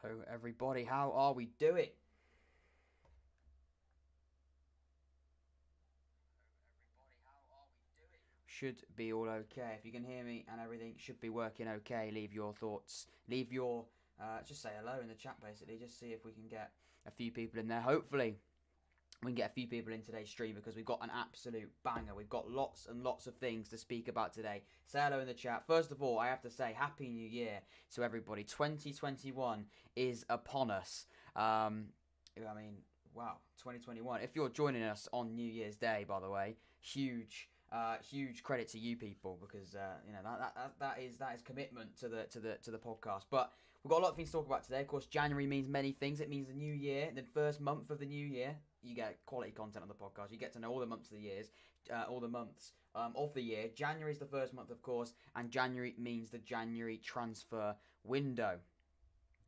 Hello, everybody. How are we doing? Should be all okay. If you can hear me and everything should be working okay, leave your thoughts. Leave your, just say hello in the chat basically. Just see if we can get a few people in there. Hopefully, we can get a few people in today's stream because we've got an absolute banger. We've got lots and lots of things to speak about today. Say hello in the chat. First of all, I have to say Happy New Year to everybody. 2021 is upon us. I mean, wow, 2021. If you're joining us on New Year's Day, by the way, huge credit to you people because that is commitment to the podcast. But we've got a lot of things to talk about today. Of course, January means many things. It means the new year, the first month of the new year. You get quality content on the podcast. You get to know all the months of the years, all the months of the year. January is the first month, of course, and January means the January transfer window.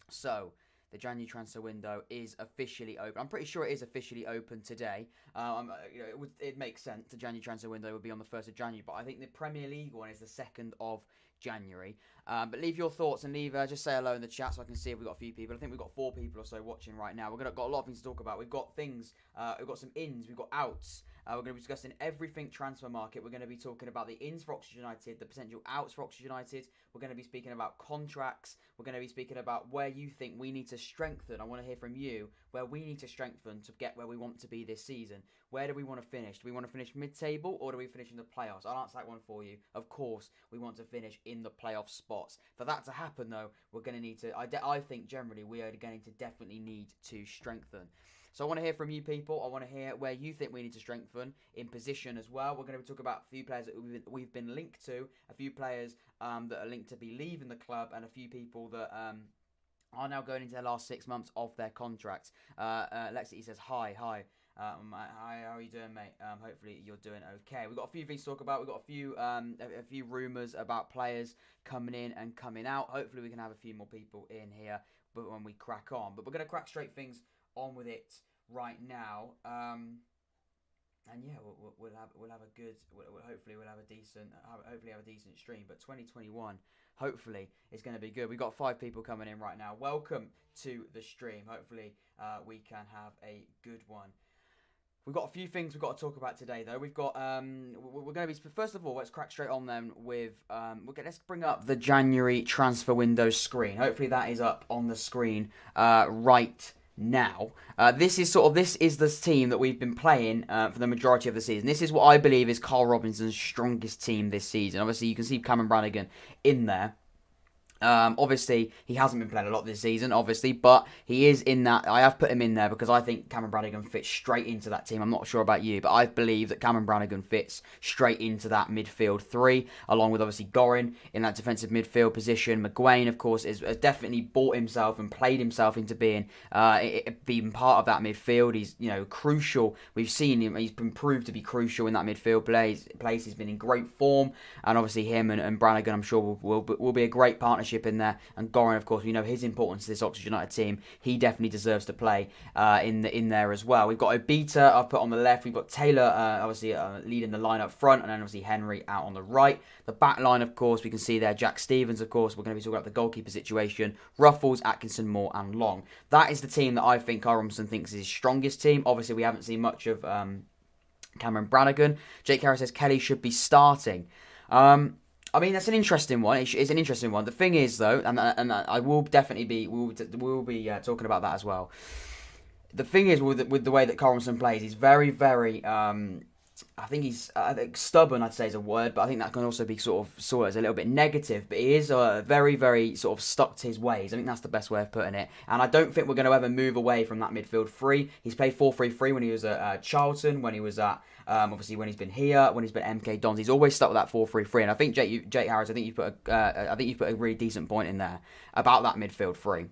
So the January transfer window is officially open. I'm pretty sure it is officially open today. It makes sense. The January transfer window would be on the 1st of January, but I think the Premier League one is the 2nd of January. But leave your thoughts and just say hello in the chat so I can see if we've got a few people. I think we've got 4 people or so watching right now. Got a lot of things to talk about. We've got things, we've got some ins, we've got outs. We're going to be discussing everything transfer market. We're going to be talking about the ins for Oxford United, the potential outs for Oxford United. We're going to be speaking about contracts. We're going to be speaking about where you think we need to strengthen. I want to hear from you where we need to strengthen to get where we want to be this season. Where do we want to finish? Do we want to finish mid-table or do we finish in the playoffs? I'll answer that one for you. Of course, we want to finish in the playoff spots. For that to happen, though, we're going to need to... I think, generally, we are going to definitely need to strengthen. So I want to hear from you people. I want to hear where you think we need to strengthen in position as well. We're going to be talking about a few players that we've been linked to, a few players that are linked to be leaving the club, and a few people that are now going into their last 6 months of their contract. Lexi says, hi. Hi, how are you doing, mate? Hopefully you're doing okay. We've got a few things to talk about. We've got a few rumours about players coming in and coming out. Hopefully we can have a few more people in here but when we crack on. But we're going to crack straight things on with it right now. And yeah, we'll have a good. Hopefully we'll have a decent stream. But 2021, hopefully, is going to be good. We've got 5 people coming in right now. Welcome to the stream. Hopefully, we can have a good one. We've got a few things we've got to talk about today, though. We've got we're going to be first of all. Let's crack straight on then with let's bring up the January transfer window screen. Hopefully, that is up on the screen right now. This is the team that we've been playing for the majority of the season. This is what I believe is Karl Robinson's strongest team this season. Obviously, you can see Cameron Browne in there. Obviously, he hasn't been playing a lot this season, obviously, but he is in that. I have put him in there because I think Cameron Browne fits straight into that team. I'm not sure about you, but I believe that Cameron Browne fits straight into that midfield 3, along with obviously Gorin in that defensive midfield position. McGuane, of course, has definitely bought himself and played himself into being part of that midfield. He's crucial. We've seen him. He's been proved to be crucial in that midfield place. He's been in great form, and obviously him and Browne, I'm sure will be a great partnership in there. And Gorin, of course, we know his importance to this Oxford United team. He definitely deserves to play in there as well. We've got Obita I've put on the left. We've got Taylor obviously leading the line up front, and then obviously Henry out on the right. The back line, of course, we can see there Jack Stevens, of course. We're going to be talking about the goalkeeper situation. Ruffles, Atkinson, Moore and Long. That is the team that I think Karl Robinson thinks is his strongest team. Obviously, we haven't seen much of Cameron Browne. Jake Harris says Kelly should be starting. I mean, that's an interesting one. It's an interesting one. The thing is, though, and I will definitely be, we'll be talking about that as well. The thing is, with the way that Karl Robinson plays, he's very, very, I think stubborn, I'd say is a word, but I think that can also be sort of as a little bit negative, but he is very, very sort of stuck to his ways. I think that's the best way of putting it. And I don't think we're going to ever move away from that midfield 3. He's played 4-3-3 when he was at Charlton, when he was at, obviously when he's been here, when he's been at MK Dons. He's always stuck with that 4-3-3. And I think Jake Harris, I think you've put a really decent point in there about that midfield 3.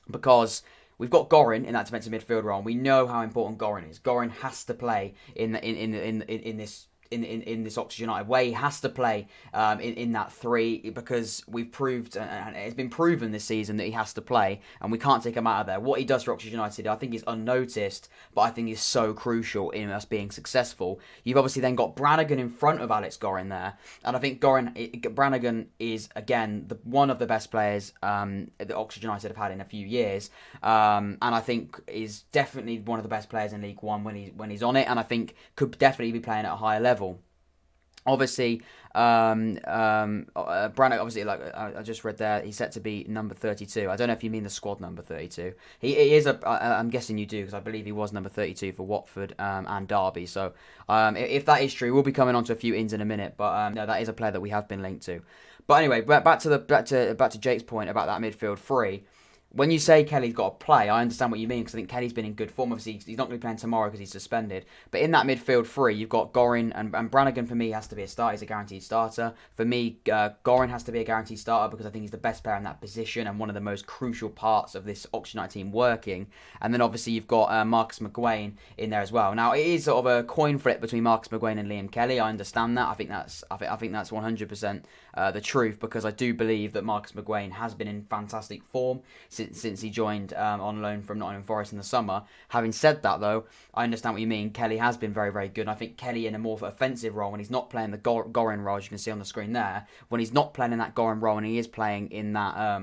Because we've got Gorin in that defensive midfield role, and we know how important Gorin is. Gorin has to play in this in this Oxford United way. He has to play in that 3 because we've proved, and it's been proven this season, that he has to play, and we can't take him out of there. What he does for Oxford United, I think, is unnoticed, but I think is so crucial in us being successful. You've obviously then got Brannigan in front of Alex Gorin there, and I think Brannigan is, again, one of the best players that Oxford United have had in a few years, and I think is definitely one of the best players in League One when he's on it, and I think could definitely be playing at a higher level. Obviously, Brannigan, obviously, like I just read there, he's set to be number 32. I don't know if you mean the squad number 32. He is I'm guessing you do, because I believe he was number 32 for Watford and Derby. So if that is true, we'll be coming on to a few ins in a minute. But no, that is a player that we have been linked to. But anyway, back to Jake's point about that midfield 3. When you say Kelly's got to play, I understand what you mean, because I think Kelly's been in good form. Obviously, he's not going to be playing tomorrow because he's suspended. But in that midfield 3, you've got Gorin, and Brannigan for me has to be a starter. He's a guaranteed starter. For me, Gorin has to be a guaranteed starter because I think he's the best player in that position and one of the most crucial parts of this Oxford United team working. And then obviously you've got Marcus McGuane in there as well. Now, it is sort of a coin flip between Marcus McGuane and Liam Kelly. I understand that. I think that's 100% the truth, because I do believe that Marcus McGuane has been in fantastic form since he joined on loan from Nottingham Forest in the summer. Having said that, though, I understand what you mean. Kelly has been very, very good. And I think Kelly in a more offensive role, when he's not playing the Gorin role, as you can see on the screen there, when he's not playing in that Gorin role and he is playing in that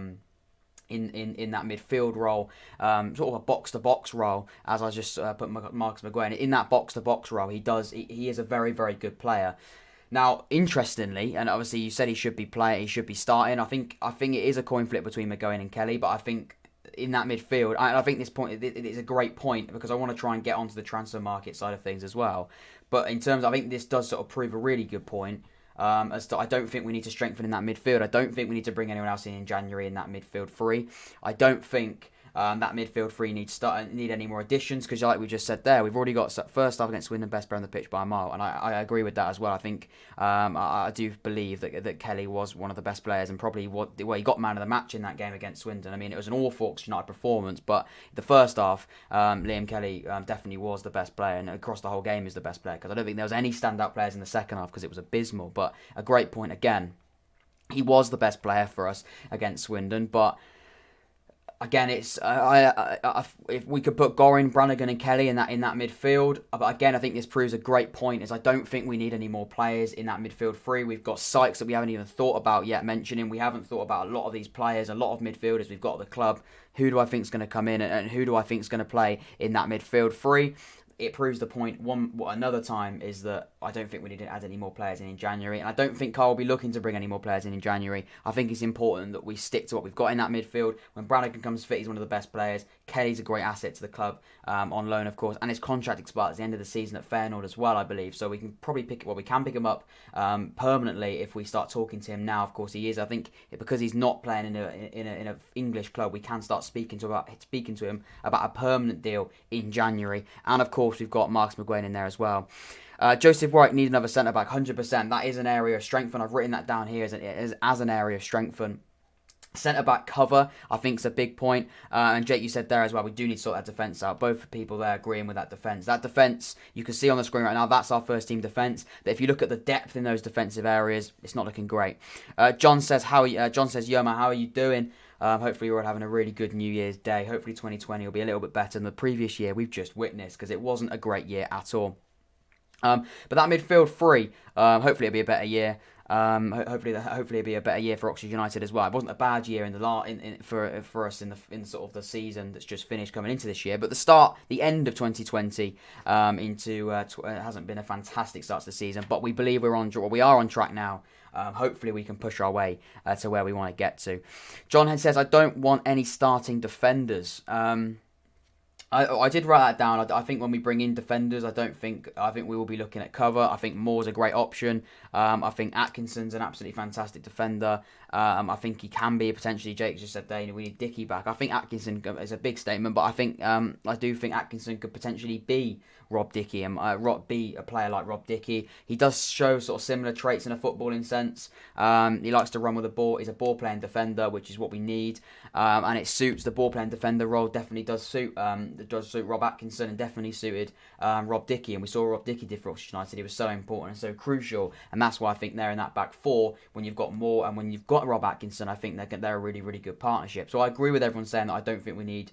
in that midfield role, sort of a box-to-box role, as I just put Marcus McGuane, in that box-to-box role, he is a very, very good player. Now, interestingly, and obviously you said he should be starting. I think it is a coin flip between McGowan and Kelly, but I think in that midfield, I think this point it is a great point, because I want to try and get onto the transfer market side of things as well. But in terms, I think this does sort of prove a really good point. As to, I don't think we need to strengthen in that midfield. I don't think we need to bring anyone else in January in that midfield 3. I don't think that midfield 3 need any more additions, because like we just said there, we've already got first half against Swindon, best player on the pitch by a mile, and I agree with that as well. I think I do believe that Kelly was one of the best players, and probably he got man of the match in that game against Swindon. I mean, it was an awful Oxford United performance, but the first half, Liam Kelly definitely was the best player, and across the whole game is the best player, because I don't think there was any standout players in the second half, because it was abysmal. But a great point again. He was the best player for us against Swindon, but again, it's if we could put Gorin, Brannigan, and Kelly in that midfield. But again, I think this proves a great point. Is I don't think we need any more players in that midfield 3. We've got Sykes that we haven't even thought about yet mentioning. We haven't thought about a lot of these players, a lot of midfielders we've got at the club. Who do I think is going to come in, and who do I think is going to play in that midfield 3? It proves the point another time, is that I don't think we need to add any more players in January, and I don't think Carl will be looking to bring any more players in January. I think it's important that we stick to what we've got in that midfield. When Brannigan comes fit, he's one of the best players. Kelly's a great asset to the club on loan, of course, and his contract expires at the end of the season at Feyenoord as well, I believe. So we can probably pick him up permanently if we start talking to him now. Of course, he is. I think because he's not playing in an English club, we can start speaking to him about a permanent deal in January. And of course, we've got Marcus McGuane in there as well. Joseph White needs another centre back, 100%. That is an area of strength, and I've written that down here as an area of strength. Centre-back cover, I think, is a big point. And Jake, you said there as well, we do need to sort that defence out. Both people there agreeing with that defence. That defence, you can see on the screen right now, that's our first-team defence. But if you look at the depth in those defensive areas, it's not looking great. John says, Yoma, how are you doing? Hopefully you're all having a really good New Year's Day. Hopefully 2020 will be a little bit better than the previous year we've just witnessed, because it wasn't a great year at all. But that midfield 3, hopefully it'll be a better year. Hopefully it'll be a better year for Oxford United as well. It wasn't a bad year for us in sort of the season that's just finished coming into this year, but the end of 2020 hasn't been a fantastic start to the season. But we believe we are on track now. Hopefully we can push our way to where we want to get to. John Head says, I don't want any starting defenders. I did write that down. I think when we bring in defenders, I think we will be looking at cover. I think Moore's a great option. I think Atkinson's an absolutely fantastic defender. I think he can be potentially. Jake just said we need Dickey back. I think Atkinson is a big statement, but I think I do think Atkinson could potentially be Rob Dickey and be a player like Rob Dickey. He does show sort of similar traits in a footballing sense. He likes to run with the ball. He's a ball playing defender, which is what we need. And it suits the ball playing defender role. Definitely does suit that does suit Rob Atkinson and definitely suited Rob Dickie. And we saw what Rob Dickie did for Oxford United. He was so important and so crucial. And that's why I think they're in that back four when you've got Moore and when you've got Rob Atkinson. I think they're a really, really good partnership. So I agree with everyone saying that I don't think we need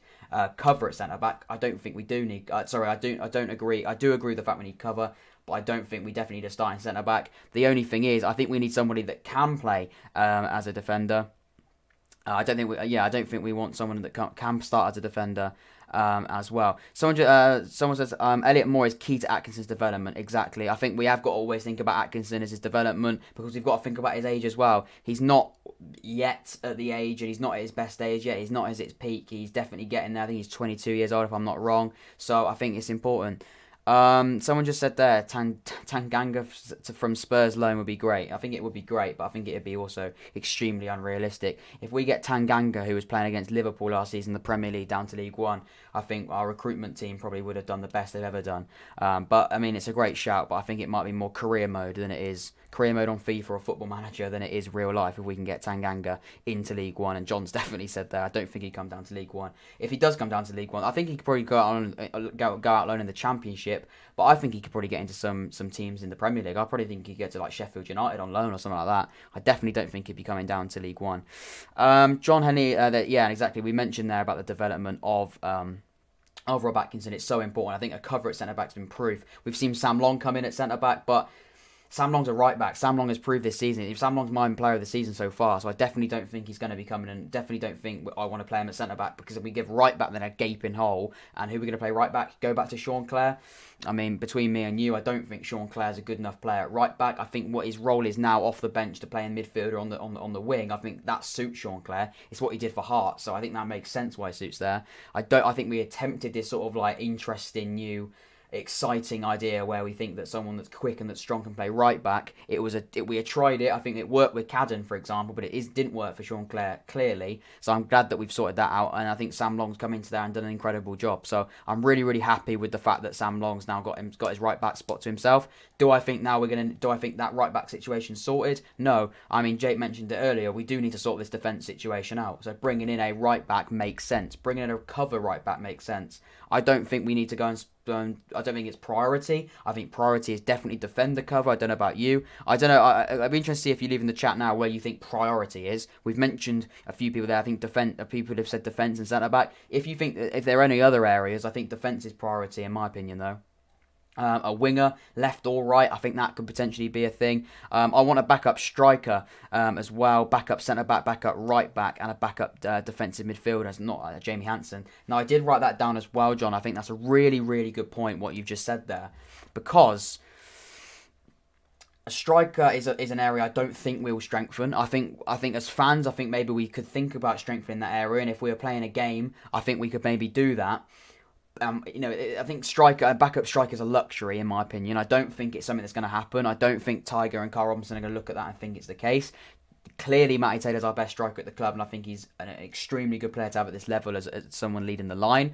cover at centre back. I don't think we do need. I don't agree. I do agree with the fact we need cover. But I don't think we definitely need a starting centre back. The only thing is, I think we need somebody that can play as a defender. I don't think we want someone that can start as a defender as well. Someone says Elliot Moore is key to Atkinson's development. Exactly. I think we have got to always think about Atkinson as his development because we've got to think about his age as well. He's not yet at the age and he's not at his best age yet. He's not at his peak. He's definitely getting there. I think he's 22 years old if I'm not wrong. So I think it's important. Someone just said there, Tanganga from Spurs loan would be great. I think it would be great, but I think it would be also extremely unrealistic. If we get Tanganga, who was playing against Liverpool last season, the Premier League, down to League One, I think our recruitment team probably would have done the best they've ever done. But I mean, it's a great shout, but I think it might be more career mode than it is career mode on FIFA or Football Manager than it is real life if we can get Tanganga into League One. And John's definitely said that. I don't think he'd come down to League One. If he does come down to League One, I think he could probably go out loan in the Championship. But I think he could probably get into some teams in the Premier League. I probably think he'd get to like Sheffield United on loan or something like that. I definitely don't think he'd be coming down to League One. John Henry, yeah, exactly. We mentioned there about the development of Rob Atkinson. It's so important. I think a cover at centre back's been proof. We've seen Sam Long come in at centre back, but Sam Long's a right back. Sam Long has proved this season. Sam Long's my player of the season so far, so I definitely don't think he's going to be coming in. Definitely don't think I want to play him at centre back because if we give right back then a gaping hole, and who are we going to play right back? Go back to Sean Clare. I mean, between me and you, I don't think Sean Clare's a good enough player at right back. I think what his role is now off the bench to play in midfield or on the wing. I think that suits Sean Clare. It's what he did for Hearts, so I think that makes sense why he suits there. I think we attempted this sort of like interesting new exciting idea where we think that someone that's quick and that's strong can play right back. We had tried it. I think it worked with Cadden, for example, but it didn't work for Sean Clare clearly. So I'm glad that we've sorted that out, and I think Sam Long's come into there and done an incredible job. So I'm really, really happy with the fact that Sam Long's now got his right back spot to himself. Do I think that right back situation sorted? No. I mean, Jake mentioned it earlier. We do need to sort this defence situation out. So bringing in a right back makes sense. Bringing in a cover right back makes sense. I don't think we need to go and I don't think it's priority. I think priority is definitely defend the cover. I don't know about you. I don't know. I'd be interested to see if you leave in the chat now where you think priority is. We've mentioned a few people there. I think people have said defence and centre back. If you think if there are any other areas, I think defence is priority in my opinion though. A winger, left or right, I think that could potentially be a thing. I want a backup striker as well, backup centre back, backup right back, and a backup defensive midfielder, not Jamie Hansen. Now, I did write that down as well, John. I think that's a really, really good point, what you've just said there, because a striker is an area I don't think we will strengthen. I think as fans, I think maybe we could think about strengthening that area, and if we were playing a game, I think we could maybe do that. I think backup striker is a luxury in my opinion. I don't think it's something that's going to happen. I don't think Tiger and Karl Robinson are going to look at that and think it's the case. Clearly, Matty Taylor's our best striker at the club, and I think he's an extremely good player to have at this level as someone leading the line.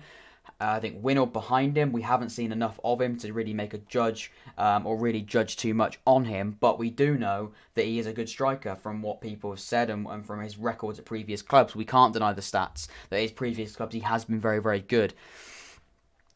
I think Winnall behind him, we haven't seen enough of him to really make a judge or really judge too much on him. But we do know that he is a good striker from what people have said and from his records at previous clubs. We can't deny the stats that his previous clubs, he has been very, very good.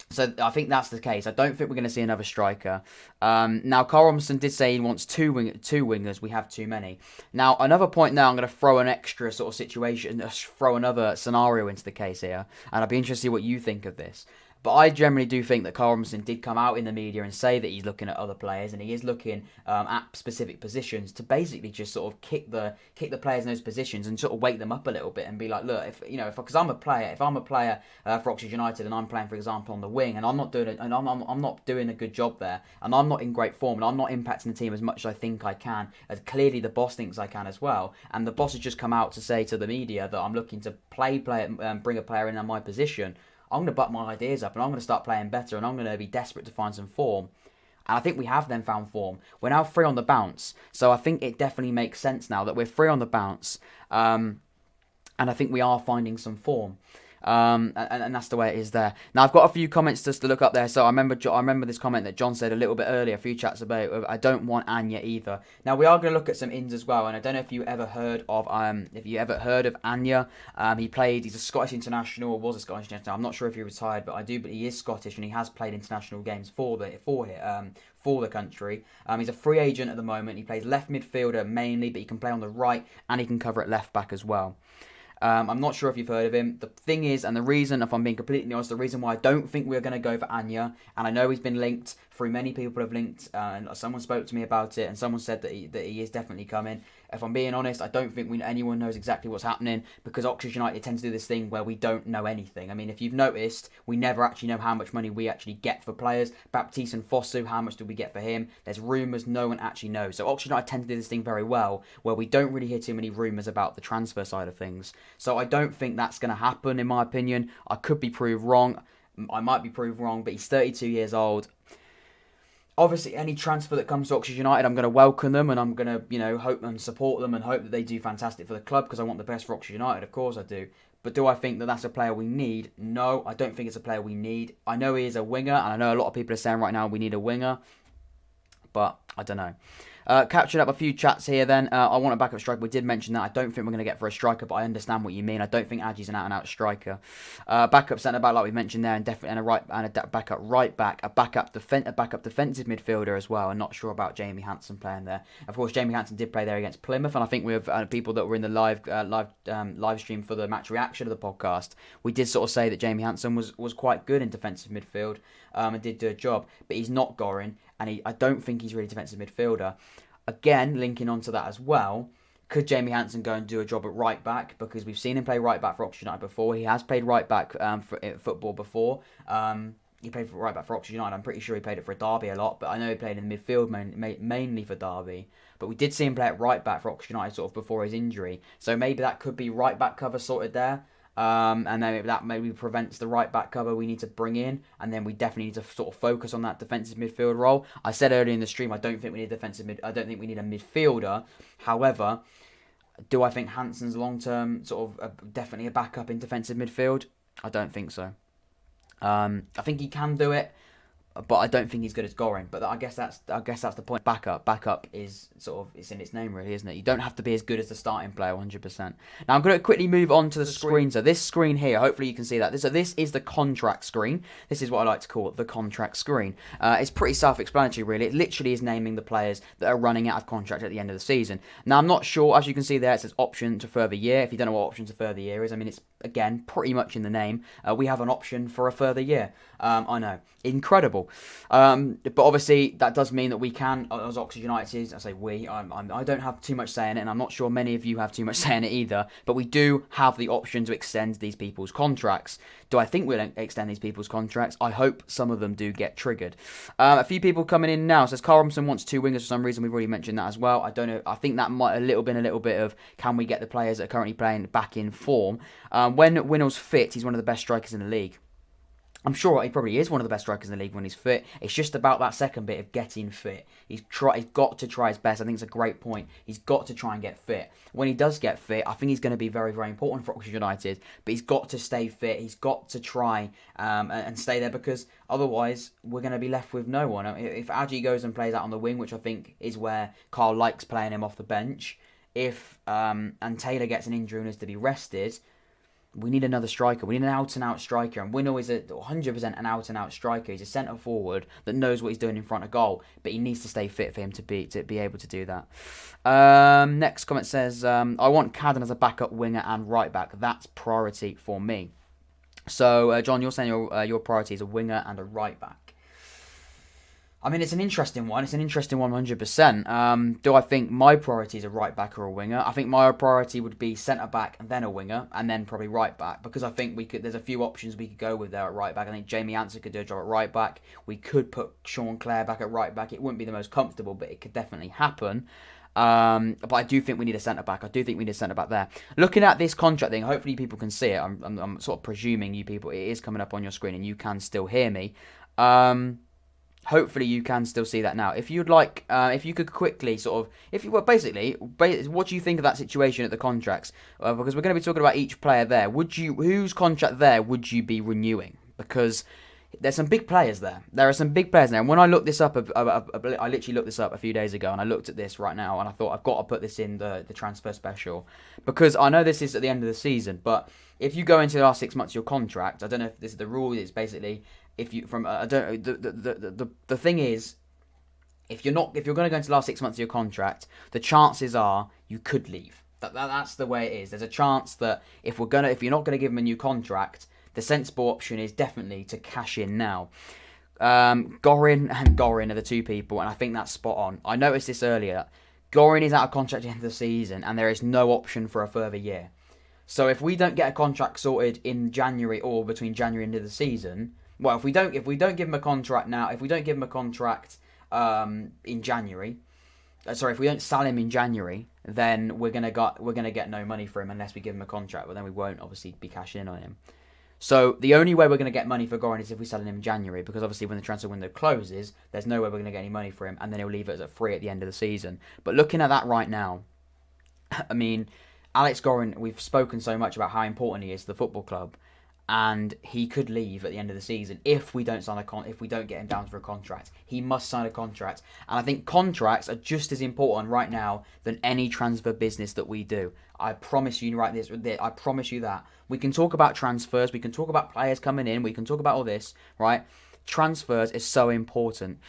So I think that's the case. I don't think we're going to see another striker. Now, Karl Robinson did say he wants two wingers. We have too many. Now, another point now, I'm going to throw an extra sort of situation, throw another scenario into the case here. And I'd be interested to see what you think of this. But I generally do think that Karl Robinson did come out in the media and say that he's looking at other players and he is looking at specific positions to basically just sort of kick the players in those positions and sort of wake them up a little bit and be like, look, because I'm a player for Oxford United and I'm playing, for example, on the wing and I'm not doing a good job there and I'm not in great form and I'm not impacting the team as much as I think I can, as clearly the boss thinks I can as well. And the boss has just come out to say to the media that I'm looking to bring a player in my position. I'm going to butt my ideas up and I'm going to start playing better and I'm going to be desperate to find some form. And I think we have then found form. We're now free on the bounce. So I think it definitely makes sense now that we're free on the bounce. And I think we are finding some form. And that's the way it is there. Now I've got a few comments just to look up there. So I remember this comment that John said a little bit earlier, a few chats about. I don't want Anya either. Now we are going to look at some ins as well, and I don't know if you ever heard of Anya. He's a Scottish international, or was a Scottish international. I'm not sure if he retired, but I do. But he is Scottish, and he has played international games for the country. He's a free agent at the moment. He plays left midfielder mainly, but he can play on the right and he can cover at left back as well. I'm not sure if you've heard of him. The thing is, and the reason, if I'm being completely honest, the reason why I don't think we're going to go for Anya, and I know he's been linked through many people have linked, and someone spoke to me about it, and someone said that he is definitely coming. If I'm being honest, I don't think anyone knows exactly what's happening, because Oxford United tend to do this thing where we don't know anything. I mean, if you've noticed, we never actually know how much money we actually get for players. Baptiste and Fosu, how much do we get for him? There's rumours, no one actually knows. So Oxford United tend to do this thing very well, where we don't really hear too many rumours about the transfer side of things. So I don't think that's going to happen, in my opinion. I could be proved wrong. I might be proved wrong, but he's 32 years old. Obviously, any transfer that comes to Oxford United, I'm going to welcome them, and I'm going to, hope and support them and hope that they do fantastic for the club, because I want the best for Oxford United, of course I do. But do I think that that's a player we need? No, I don't think it's a player we need. I know he is a winger, and I know a lot of people are saying right now we need a winger, but I don't know. Capturing up a few chats here then. I want a backup striker. We did mention that. I don't think we're going to get for a striker, but I understand what you mean. I don't think Adji's an out-and-out striker. Backup centre-back, like we mentioned there, and definitely a backup right-back. A backup defensive midfielder as well. I'm not sure about Jamie Hansen playing there. Of course, Jamie Hansen did play there against Plymouth, and I think we have people that were in the live stream for the match reaction of the podcast. We did sort of say that Jamie Hansen was quite good in defensive midfield and did do a job, but he's not Gorin, and I don't think he's really defensive midfielder. Again, linking onto that as well, could Jamie Hansen go and do a job at right back? Because we've seen him play right back for Oxford United before. He has played right back for football before. He played for right back for Oxford United. I'm pretty sure he played it for Derby a lot, but I know he played in the midfield mainly for Derby. But we did see him play at right back for Oxford United sort of before his injury. So maybe that could be right back cover sorted there. And then that maybe prevents the right back cover we need to bring in, and then we definitely need to sort of focus on that defensive midfield role. I said earlier in the stream, I don't think we need I don't think we need a midfielder. However, do I think Hansen's long term sort of definitely a backup in defensive midfield? I don't think so. I think he can do it, but I don't think he's good as Gorin. But I guess that's the point. Backup is sort of, it's in its name really, isn't it? You don't have to be as good as the starting player 100%. Now I'm going to quickly move on to the screen. So this screen here, hopefully you can see that. So this is the contract screen. This is what I like to call it, the contract screen. It's pretty self-explanatory really. It literally is naming the players that are running out of contract at the end of the season. Now I'm not sure, as you can see there, it says option to further year. If you don't know what option to further year is, I mean, it's again pretty much in the name. We have an option for a further year. I know, incredible. But obviously that does mean that we can, as Oxford United, I say we, I don't have too much say in it, and I'm not sure many of you have too much say in it either, but we do have the option to extend these people's contracts. Do I think we'll extend these people's contracts? I hope some of them do get triggered. A few people coming in now. Says Karl Robinson wants 2 wingers for some reason. We've already mentioned that as well. I don't know. I think that might have been a little bit of, can we get the players that are currently playing back in form? When Winnall's fit, he's one of the best strikers in the league. I'm sure he probably is one of the best strikers in the league when he's fit. It's just about that second bit of getting fit. He's got to try his best. I think it's a great point. He's got to try and get fit. When he does get fit, I think he's going to be very, very important for Oxford United. But he's got to stay fit. He's got to try and stay there, because otherwise we're going to be left with no one. If Adji goes and plays out on the wing, which I think is where Carl likes playing him off the bench, and Taylor gets an injury and is to be rested, we need another striker. We need an out-and-out striker. And Winnall is 100% an out-and-out striker. He's a centre-forward that knows what he's doing in front of goal. But he needs to stay fit for him to be able to do that. Next comment says, I want Cadden as a backup winger and right-back. That's priority for me. So, John, you're saying your priority is a winger and a right-back. I mean, it's an interesting one. It's an interesting 100%. Do I think my priority is a right back or a winger? I think my priority would be centre back and then a winger and then probably right back, because I think there's a few options we could go with there at right back. I think Jamie Hansen could do a job at right back. We could put Sean Clare back at right back. It wouldn't be the most comfortable, but it could definitely happen. But I do think we need a centre back. I do think we need a centre back there. Looking at this contract thing, hopefully people can see it. I'm sort of presuming you people, it is coming up on your screen and you can still hear me. Hopefully you can still see that now. If you'd like, if you could quickly sort of, if you were basically, what do you think of that situation at the contracts? Because we're going to be talking about each player there. Whose contract there would you be renewing? Because there's some big players there. There are some big players there. And when I looked this up, I literally looked this up a few days ago, and I looked at this right now, and I thought I've got to put this in the transfer special, because I know this is at the end of the season, but if you go into the last 6 months of your contract, I don't know if this is the rule. It's basically if you from I don't the thing is, if you're going to go into the last 6 months of your contract, the chances are you could leave. That's the way it is. There's a chance that if you're not gonna give him a new contract, the sensible option is definitely to cash in now. Gorin and Gorin are the two people, and I think that's spot on. I noticed this earlier. Gorin is out of contract at the end of the season, and there is no option for a further year. So if we don't get a contract sorted in January or between January and the end of the season, well, if we don't give him a contract now, if we don't give him a contract in January, if we don't sell him in January, then we're gonna get no money for him unless we give him a contract. But then we won't obviously be cashing in on him. So the only way we're going to get money for Gorin is if we sell him in January, because obviously when the transfer window closes, there's no way we're going to get any money for him, and then he'll leave us at free at the end of the season. But looking at that right now, I mean, Alex Gorin, we've spoken so much about how important he is to the football club, and he could leave at the end of the season if we don't if we don't get him down for a contract. He must sign a contract, and I think contracts are just as important right now than any transfer business that we do. I promise you I promise you that. We can talk about transfers, we can talk about players coming in, we can talk about all this, right? Transfers is so important.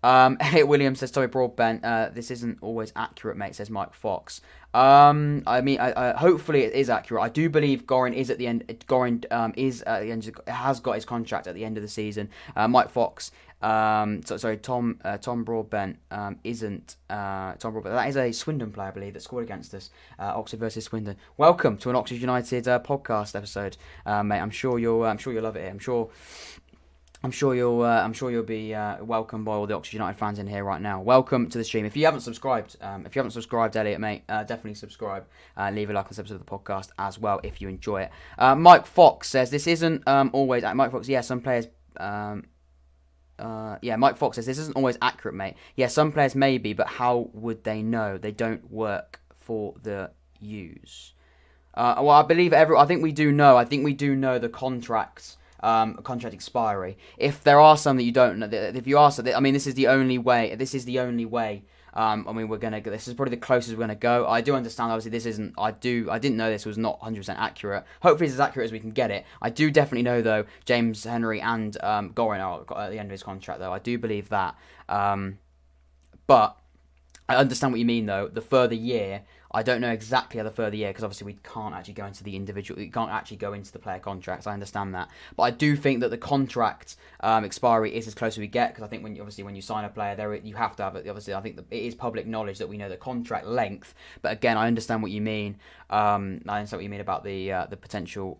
Elliot Williams says, sorry, Broadbent, this isn't always accurate, mate, says Mike Fox. I mean, hopefully it is accurate. I do believe Gorin is at the end. Gorin is at the end. Has got his contract at the end of the season. Mike Fox. Tom Broadbent isn't. Tom Broadbent. That is a Swindon player, I believe, that scored against us. Oxford versus Swindon. Welcome to an Oxford United podcast episode, mate. I'm sure you'll love it here. I'm sure you'll be welcomed by all the Oxford United fans in here right now. Welcome to the stream. If you haven't subscribed, Elliot, mate, definitely subscribe. Leave a like on this episode of the podcast as well if you enjoy it. Mike Fox says this isn't always. Mike Fox, yeah, some players. Mike Fox says this isn't always accurate, mate. Yeah, some players may be, but how would they know? They don't work for the use. Well, I believe I think we do know. I think we do know the contracts. Contract expiry. If there are some that you don't know, if you are, I mean, this is the only way. I mean, this is probably the closest we're gonna go. I do understand, obviously, this isn't. I didn't know this was not 100% accurate. Hopefully, it's as accurate as we can get it. I do definitely know, though, James Henry and Gorin are at the end of his contract, though. I do believe that. But I understand what you mean, though. The further year. I don't know exactly how the further year, because obviously we can't actually go into the individual. You can't actually go into the player contracts. I understand that, but I do think that the contract expiry is as close as we get, because I think when you sign a player, you have to have it. Obviously, I think it is public knowledge that we know the contract length. But again, I understand what you mean. I understand what you mean about the potential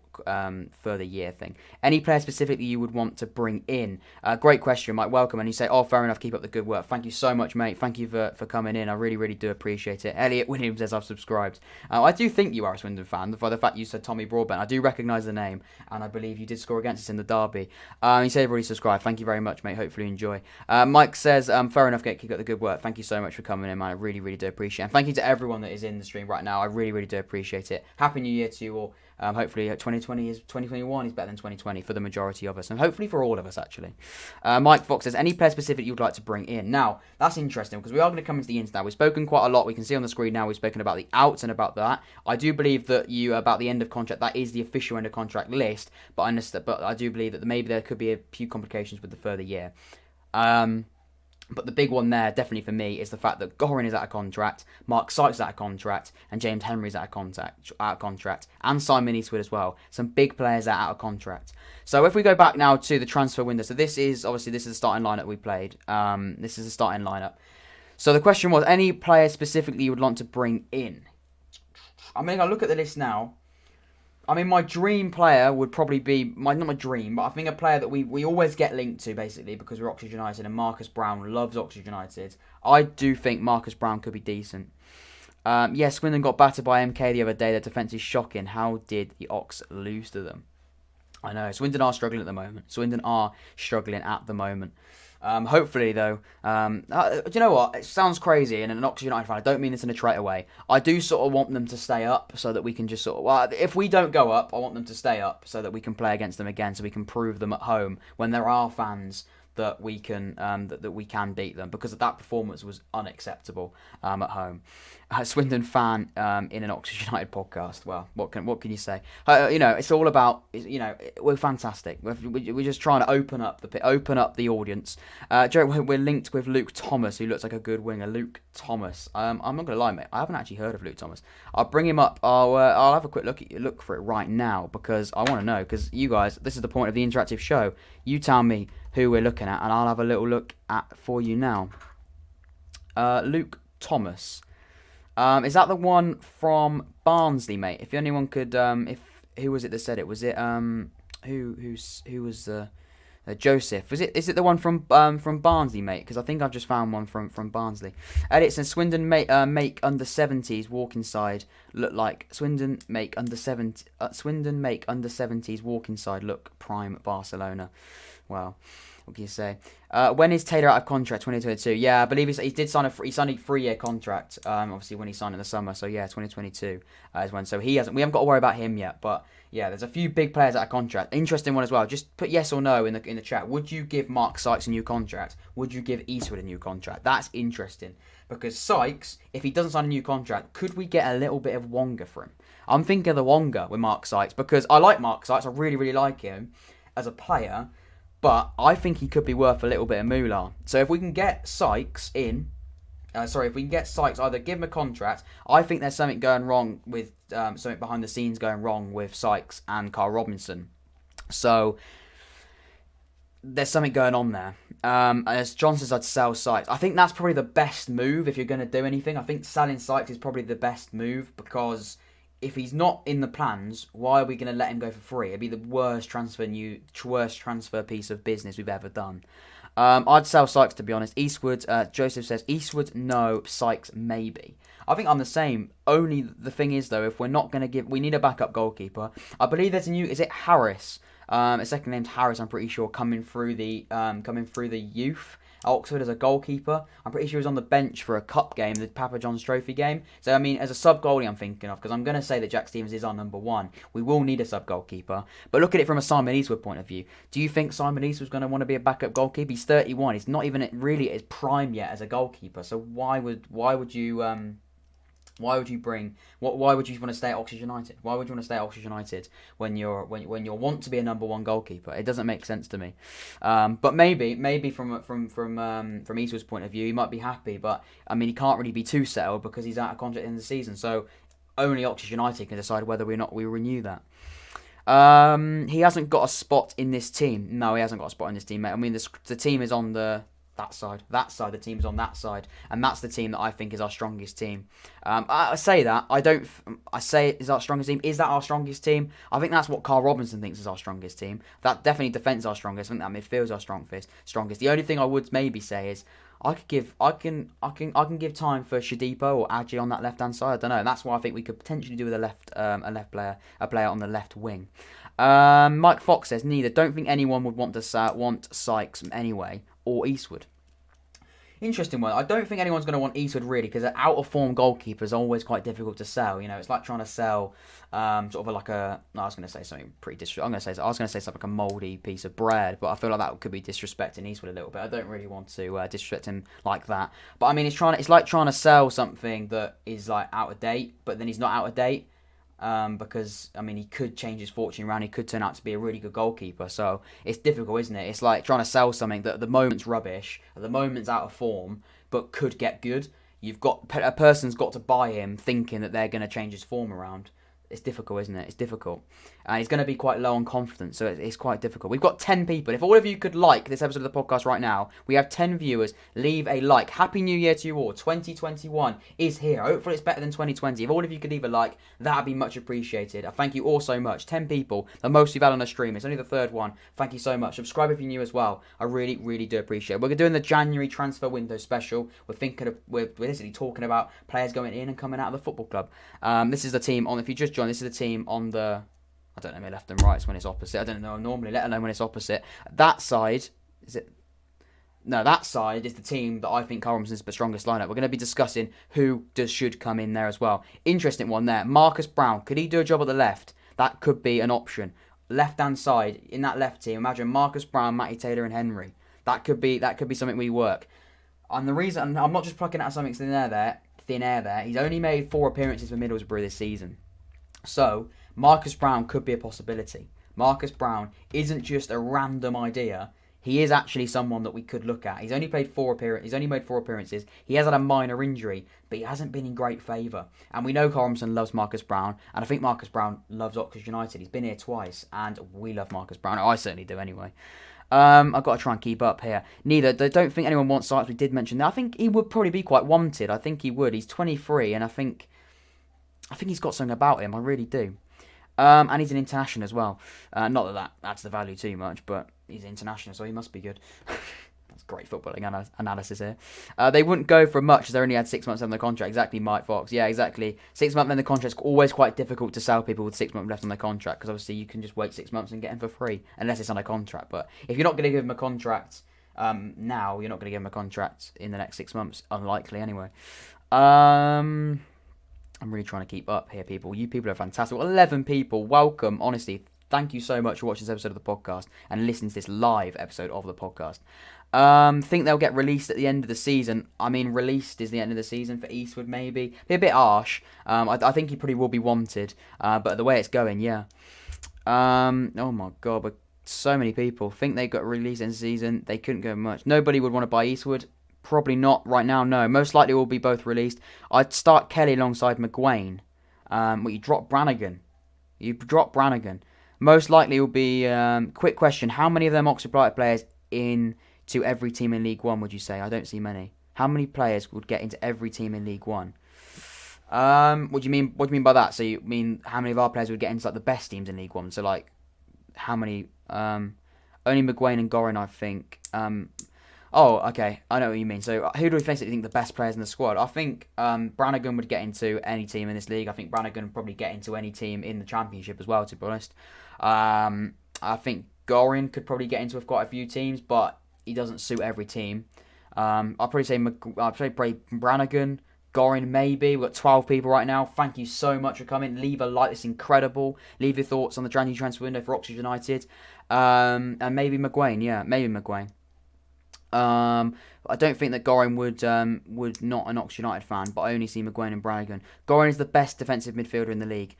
further year thing. Any player specifically you would want to bring in? Great question, Mike. Welcome. And you say, oh, fair enough. Keep up the good work. Thank you so much, mate. Thank you for coming in. I really, really do appreciate it. Elliot Williams says I've subscribed. I do think you are a Swindon fan by the fact you said Tommy Broadbent. I do recognise the name, and I believe you did score against us in the derby. You said you've already subscribed. Thank you very much, mate. Hopefully you enjoy. Mike says, fair enough. Keep up the good work. Thank you so much for coming in, man. I really, really do appreciate it. And thank you to everyone that is in the stream right now. I really, really do appreciate it. Happy New Year to you all. Hopefully 2021 is better than 2020 for the majority of us, and hopefully for all of us, actually. Mike Fox says, any player specific you'd like to bring in? Now, that's interesting, because we are going to come into the ins now. We've spoken quite a lot. We can see on the screen now we've spoken about the outs and about that. I do believe that about the end of contract, that is the official end of contract list, but I do believe that maybe there could be a few complications with the further year. But the big one there, definitely for me, is the fact that Gorin is out of contract, Mark Sykes is out of contract, and James Henry is out of contract, and Simon Eastwood as well. Some big players are out of contract. So if we go back now to the transfer window, so this is the starting lineup we played. This is the starting lineup. So the question was, any player specifically you would want to bring in? I mean, I look at the list now. I mean, my dream player would probably be, not my dream, but I think a player that we always get linked to, basically, because we're Oxford United, and Marcus Browne loves Oxford United. I do think Marcus Browne could be decent. Yes, Swindon got battered by MK the other day. Their defence is shocking. How did the Ox lose to them? I know, Swindon are struggling at the moment. Hopefully, though, do you know what? It sounds crazy, and an Oxford United fan, I don't mean this in a trite way. I do sort of want them to stay up so that we can just sort of, well, if we don't go up, I want them to stay up so that we can play against them again, so we can prove them at home when there are fans that we can that we can beat them, because that performance was unacceptable at home. Swindon fan in an Oxford United podcast. Well, what can you say? It's all about, we're fantastic. We're just trying to open up the audience. Joe, we're linked with Luke Thomas, who looks like a good winger. Luke Thomas. I'm not gonna lie, mate. I haven't actually heard of Luke Thomas. I'll bring him up. I'll have a quick look for it right now, because I want to know. Because you guys, this is the point of the interactive show. You tell me who we're looking at, and I'll have a little look at for you now. Luke Thomas. Is that the one from Barnsley, mate? If anyone could, who was it that said it? Was it who was Joseph? Is it the one from Barnsley, mate? Because I think I've just found one from Barnsley. Edit says Swindon make under 70s walk inside look like Swindon make under 70s walk inside look prime Barcelona. Wow. What can you say? When is Taylor out of contract? 2022. Yeah, I believe he did sign a 3-year contract. Obviously when he signed in the summer. So yeah, 2022 is when. So we haven't got to worry about him yet. But yeah, there's a few big players out of contract. Interesting one as well. Just put yes or no in the chat. Would you give Mark Sykes a new contract? Would you give Eastwood a new contract? That's interesting, because Sykes, if he doesn't sign a new contract, could we get a little bit of Wonga for him? I'm thinking of the Wonga with Mark Sykes, because I like Mark Sykes. I really, really like him as a player. But I think he could be worth a little bit of moolah. So if we can get Sykes in, if we can get Sykes, either give him a contract. I think there's something going wrong with, something behind the scenes going wrong with Sykes and Karl Robinson. So there's something going on there. As John says, I'd sell Sykes. I think that's probably the best move if you're going to do anything. I think selling Sykes is probably the best move, because if he's not in the plans, why are we going to let him go for free? It'd be the worst transfer piece of business we've ever done. I'd sell Sykes, to be honest. Eastwood, Joseph says, Eastwood, no. Sykes, maybe. I think I'm the same. Only the thing is, though, if we're not going to we need a backup goalkeeper. I believe there's a new, is it Harris? His second name's Harris, I'm pretty sure, coming through the youth. Oxford as a goalkeeper. I'm pretty sure he was on the bench for a cup game, the Papa John's Trophy game. So, I mean, as a sub-goalie I'm thinking of, because I'm going to say that Jack Stevens is our number one. We will need a sub-goalkeeper. But look at it from a Simon Eastwood point of view. Do you think Simon Eastwood's going to want to be a backup goalkeeper? He's 31. He's not even really at his prime yet as a goalkeeper. So why would you want to stay at Oxford United? Why would you want to stay at Oxford United when you want to be a number one goalkeeper? It doesn't make sense to me. But maybe from Eastwood's point of view, he might be happy. But I mean, he can't really be too settled because he's out of contract in the season. So only Oxford United can decide whether or not we renew that. He hasn't got a spot in this team. No, he hasn't got a spot in this team, mate. I mean, the team is on that side. The team is on that side, and that's the team that I think is our strongest team. I say that. I say is our strongest team. Is that our strongest team? I think that's what Karl Robinson thinks is our strongest team. That definitely defends our strongest. I think that midfield's our strongest. The only thing I would maybe say is I can give time for Shadipo or Adji on that left hand side. I don't know. And that's why I think we could potentially do with a player on the left wing. Mike Fox says neither. Don't think anyone would want Sykes anyway, or Eastwood. Interesting one. I don't think anyone's going to want Eastwood really, because an out of form goalkeeper is always quite difficult to sell. You know, it's like trying to sell sort of like a. No, I was going to say something pretty disrespectful. I was going to say something like a mouldy piece of bread, but I feel like that could be disrespecting Eastwood a little bit. I don't really want to disrespect him like that. But I mean, it's like trying to sell something that is like out of date, but then he's not out of date. Because, I mean, he could change his fortune around. He could turn out to be a really good goalkeeper. So it's difficult, isn't it? It's like trying to sell something that at the moment's rubbish, at the moment's out of form, but could get good. A person's got to buy him thinking that they're going to change his form around. It's difficult, isn't it? It's difficult. And he's going to be quite low on confidence, so it's quite difficult. We've got 10 people. If all of you could like this episode of the podcast right now, we have 10 viewers. Leave a like. Happy New Year to you all. 2021 is here. Hopefully it's better than 2020. If all of you could leave a like, that would be much appreciated. I thank you all so much. 10 people, the most we've had on a stream. It's only the third one. Thank you so much. Subscribe if you're new as well. I really, really do appreciate it. We're doing the January transfer window special. We're basically talking about players going in and coming out of the football club. This is the team on, if you just joined, this is the team on the, I don't know, left and right when it's opposite. I don't know normally, let alone when it's opposite. That side, is it? No, that side is the team that I think Karl Robinson's the strongest lineup. We're going to be discussing who should come in there as well. Interesting one there. Marcus Browne, could he do a job at the left? That could be an option. Left-hand side, in that left team, imagine Marcus Browne, Matty Taylor and Henry. That could be something we work. And the reason, I'm not just plucking out something thin air there. He's only made 4 appearances for Middlesbrough this season. So, Marcus Browne could be a possibility. Marcus Browne isn't just a random idea. He is actually someone that we could look at. He's only made 4 appearances. He has had a minor injury, but he hasn't been in great favour. And we know Karl Robinson loves Marcus Browne, and I think Marcus Browne loves Oxford United. He's been here twice, and we love Marcus Browne. I certainly do anyway. I've got to try and keep up here. Neither, I don't think anyone wants Sykes. We did mention that. I think he would probably be quite wanted. I think he would. He's 23, and I think he's got something about him. I really do. And he's an international as well. Not that adds the value too much, but he's international, so he must be good. That's great footballing analysis here. They wouldn't go for much as they only had 6 months on the contract. Exactly, Mike Fox. Yeah, exactly. 6 months on the contract is always quite difficult to sell people with 6 months left on their contract, because obviously you can just wait 6 months and get him for free, unless it's on a contract. But if you're not going to give him a contract now, you're not going to give him a contract in the next 6 months. Unlikely, anyway. I'm really trying to keep up here, people. You people are fantastic. 11 people. Welcome. Honestly, thank you so much for watching this episode of the podcast and listening to this live episode of the podcast. Think they'll get released at the end of the season. I mean, released is the end of the season for Eastwood, maybe. Be a bit harsh. I think he probably will be wanted. But the way it's going, yeah. Oh my God, but so many people think they got released in the season. They couldn't go much. Nobody would want to buy Eastwood. Probably not right now, no. Most likely will be both released. I'd start Kelly alongside McGuane. You drop Brannigan. Most likely will be... quick question. How many of them Oxford Blighted players into every team in League One, would you say? I don't see many. How many players would get into every team in League One? What do you mean by that? So you mean how many of our players would get into like the best teams in League One? So like how many... only McGuane and Gorin, I think. Oh, okay. I know what you mean. So, who do we think the best players in the squad? I think Brannigan would get into any team in this league. I think Brannigan would probably get into any team in the Championship as well, to be honest. I think Gorin could probably get into quite a few teams, but he doesn't suit every team. I'll probably say Brannigan, Gorin maybe. We've got 12 people right now. Thank you so much for coming. Leave a like. It's incredible. Leave your thoughts on the January transfer window for Oxford United. And maybe McGuane. Yeah, maybe McGuane. I don't think that Gorin would not an Oxford United fan, but I only see McGuane and Brannigan. Gorin is the best defensive midfielder in the league.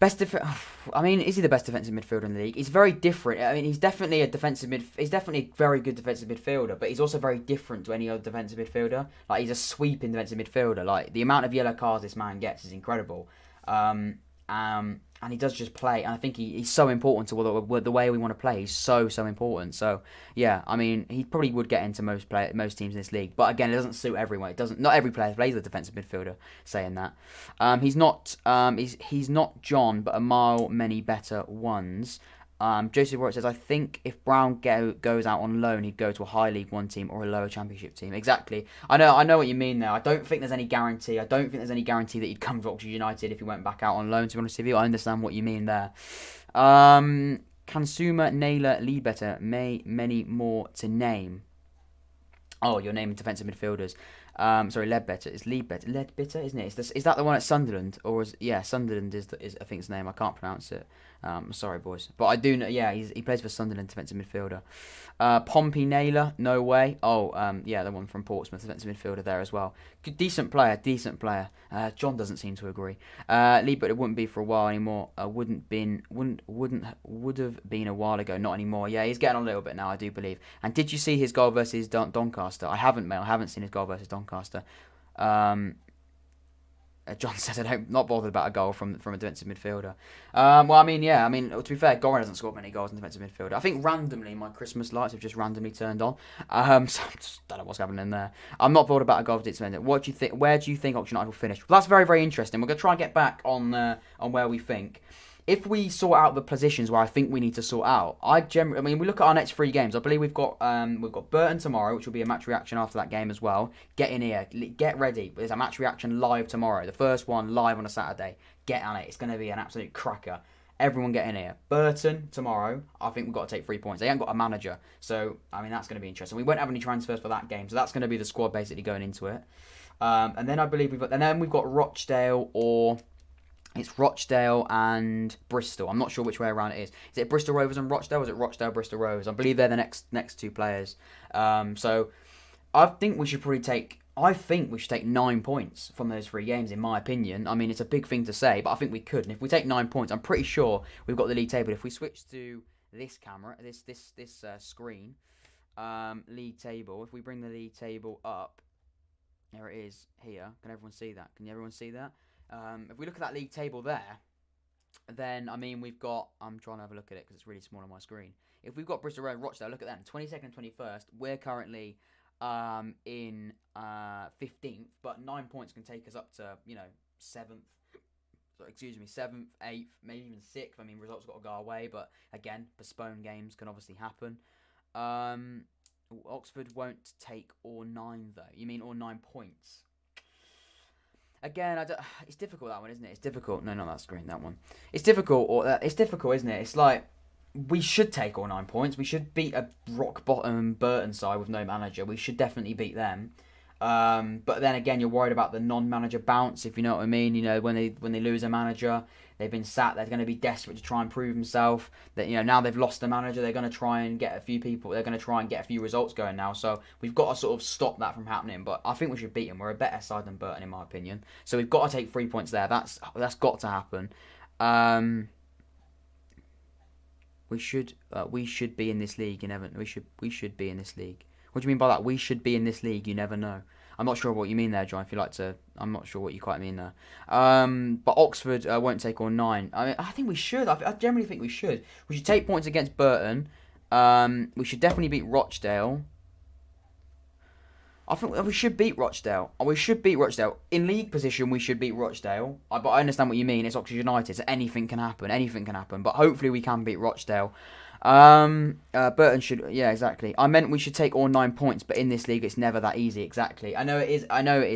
I mean, is he the best defensive midfielder in the league? He's very different. I mean, he's definitely he's definitely a very good defensive midfielder, but he's also very different to any other defensive midfielder. Like, he's a sweeping defensive midfielder. Like, the amount of yellow cards this man gets is incredible. And he does just play, and I think he's so important to the way we want to play. He's so important. So yeah, I mean, he probably would get into most teams in this league, but again, it doesn't suit everyone. Not every player plays the defensive midfielder. Saying that, he's not John, but a mile many better ones. Joseph Roy says, I think if Browne goes out on loan, he'd go to a high League One team or a lower Championship team. Exactly. I know what you mean there. I don't think there's any guarantee. that he'd come to Oxford United if he went back out on loan, to be honest with you. I understand what you mean there. Consumer, Naylor, Leadbetter, many more to name. Oh, you're naming defensive midfielders. Sorry, Leadbetter. It's Leadbetter, isn't it? Is that the one at Sunderland? Or Sunderland is I think his name. I can't pronounce it. Sorry, boys. But I do know, yeah, he plays for Sunderland, defensive midfielder. Pompey Naylor, no way. Oh, yeah, the one from Portsmouth, defensive midfielder there as well. Good, decent player. John doesn't seem to agree. Lee, but it wouldn't be for a while anymore. Would have been a while ago, not anymore. Yeah, he's getting on a little bit now, I do believe. And did you see his goal versus Doncaster? I haven't, mate. I haven't seen his goal versus Doncaster. John says I'm not bothered about a goal from a defensive midfielder. Well, I mean, to be fair, Gorin hasn't scored many goals in defensive midfielder. I think randomly my Christmas lights have just randomly turned on. So I just don't know what's happening there. I'm not bothered about a goal for defensive midfielder. What do you think? Where do you think Oxford United will finish? Well, that's very, very interesting. We're going to try and get back on where we think. If we sort out the positions where I think we need to sort out, we look at our next 3 games. I believe we've got Burton tomorrow, which will be a match reaction after that game as well. Get in here, get ready. There's a match reaction live tomorrow. The first one live on a Saturday. Get on it. It's going to be an absolute cracker. Everyone get in here. Burton tomorrow, I think we've got to take 3 points. They haven't got a manager, so I mean that's going to be interesting. We won't have any transfers for that game, so that's going to be the squad basically going into it. And then I believe we've got Rochdale or it's Rochdale and Bristol. I'm not sure which way around it is. Is it Bristol Rovers and Rochdale? Or is it Rochdale Bristol Rovers? I believe they're the next two players. So I think we should probably take. I think we should take 9 points from those 3 games, in my opinion. I mean, it's a big thing to say, but I think we could. And if we take 9 points, I'm pretty sure we've got the league table. If we switch to this camera, this screen, league table. If we bring the league table up, there it is here. Can everyone see that? Can everyone see that? If we look at that league table there, then I mean we've got. I'm trying to have a look at it because it's really small on my screen. If we've got Bristol Road and Rochdale, look at them. 22nd and 21st. We're currently in 15th, but 9 points can take us up to 7th. So, 7th, 8th, maybe even 6th. I mean, results got to go our way, but again, postponed games can obviously happen. Oxford won't take all 9 though. You mean all 9 points? Again, it's difficult that one, isn't it? It's difficult. No, not that screen. That one. It's difficult. It's difficult, isn't it? It's like we should take all 9 points. We should beat a rock bottom Burton side with no manager. We should definitely beat them. But then again, you're worried about the non-manager bounce, if you know what I mean. When they lose a manager, they've been sat. They're going to be desperate to try and prove themselves. That now they've lost the manager. They're going to try and get a few people. They're going to try and get a few results going now. So we've got to sort of stop that from happening. But I think we should beat them. We're a better side than Burton, in my opinion. So we've got to take 3 points there. That's got to happen. We should be in this league. You never. We should be in this league. What do you mean by that? We should be in this league. You never know. I'm not sure what you mean there, John. If you like to, I'm not sure what you quite mean there. But Oxford won't take all 9. I mean, I think we should. I generally think we should. We should take points against Burton. We should definitely beat Rochdale. I think we should beat Rochdale. We should beat Rochdale. In league position, we should beat Rochdale. But I understand what you mean. It's Oxford United, so anything can happen. Anything can happen. But hopefully we can beat Rochdale. Burton should, yeah, exactly. I meant we should take all 9 points, but in this league, it's never that easy. Exactly. I know it is